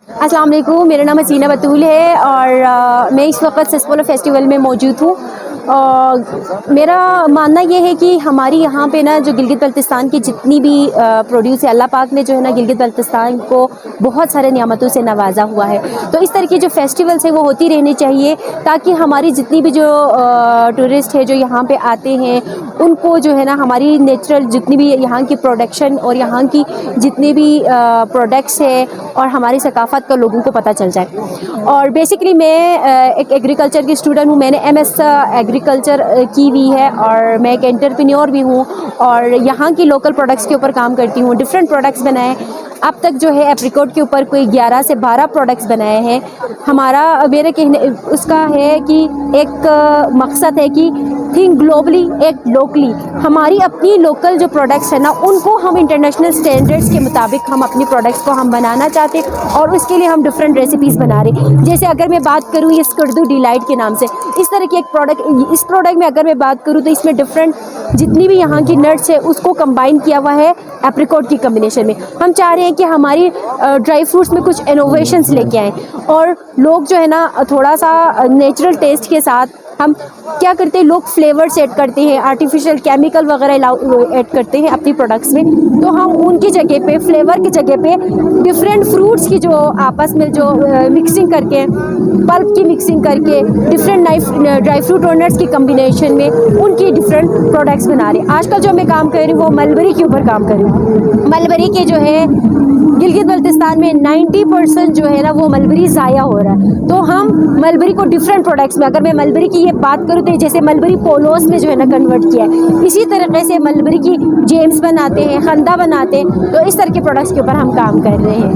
अस्सलाम वालेकुम, मेरा नाम हसीना बतूल है और मैं इस वक्त ससपोलो फेस्टिवल में मौजूद हूँ। मेरा मानना ये है कि हमारी यहाँ पे ना जो गिलगित बल्तिस्तान की जितनी भी प्रोड्यूस है, अल्लाह पाक ने जो है ना गिलगित बल्तिस्तान को बहुत सारे नियामतों से नवाजा हुआ है। तो इस तरह की जो फेस्टिवल्स है वो होती रहनी चाहिए, ताकि हमारी जितनी भी जो टूरिस्ट है जो यहाँ पे आते हैं उनको जो है ना हमारी नेचुरल जितनी भी यहाँ की प्रोडक्शन और यहाँ की जितने भी प्रोडक्ट्स है और हमारी सकाफ़त का लोगों को पता चल जाए। और बेसिकली मैं एक एग्रीकल्चर की स्टूडेंट हूँ। मैंने एमएस एग्रीकल्चर की हुई है और मैं एक एंटरप्रेन्योर भी हूँ और यहाँ की लोकल प्रोडक्ट्स के ऊपर काम करती हूँ। डिफरेंट प्रोडक्ट्स बनाए अब तक जो है एप्रिकॉट के ऊपर कोई 11 से 12 प्रोडक्ट्स बनाए हैं। हमारा मेरे कहने उसका है कि एक मकसद है कि थिंक ग्लोबली एक लोकली, हमारी अपनी लोकल जो प्रोडक्ट्स है ना उनको हम इंटरनेशनल स्टैंडर्ड्स के मुताबिक हम अपनी प्रोडक्ट्स को हम बनाना चाहते हैं और उसके लिए हम डिफरेंट रेसिपीज़ बना रहे हैं। जैसे अगर मैं बात करूँ ये स्कर्दू डिलाइट के नाम से, इस तरह की एक प्रोडक्ट, इस प्रोडक्ट में अगर मैं बात करूँ तो इसमें डिफरेंट जितनी भी यहाँ की नट्स है उसको कंबाइन किया हुआ है एप्रिकॉट की कम्बिनेशन में। हम चाह रहे हैं कि हमारी ड्राई फ्रूट्स में कुछ इनोवेशंस लेके आएँ और लोग जो है ना थोड़ा सा नेचुरल टेस्ट के साथ हम क्या करते हैं, लोग फ्लेवर्स ऐड करते हैं, आर्टिफिशियल केमिकल वगैरह ऐड करते हैं अपनी प्रोडक्ट्स में। तो हम उनकी जगह पे, फ्लेवर की जगह पे डिफरेंट फ्रूट्स की जो आपस में जो मिक्सिंग करके, पल्प की मिक्सिंग करके, डिफरेंट ड्राई फ्रूट और नट्स की कम्बिनेशन में उनकी डिफरेंट प्रोडक्ट्स बना रहे हैं। आजकल जो मैं काम कर रही हूँ वो मलबरी के ऊपर काम कर रही हूँ। मलबरी के जो है गिलगित बल्तिस्तान में 90% जो है ना वो मलबरी ज़ाया हो रहा है। तो हम मलबरी को डिफरेंट प्रोडक्ट्स में, अगर मैं मलबरी की ये बात करूँ तो जैसे मलबरी पोलोस में जो है ना कन्वर्ट किया है, इसी तरीके से मलबरी की जेम्स बनाते हैं, खंदा बनाते हैं। तो इस तरह के प्रोडक्ट्स के ऊपर हम काम कर रहे हैं।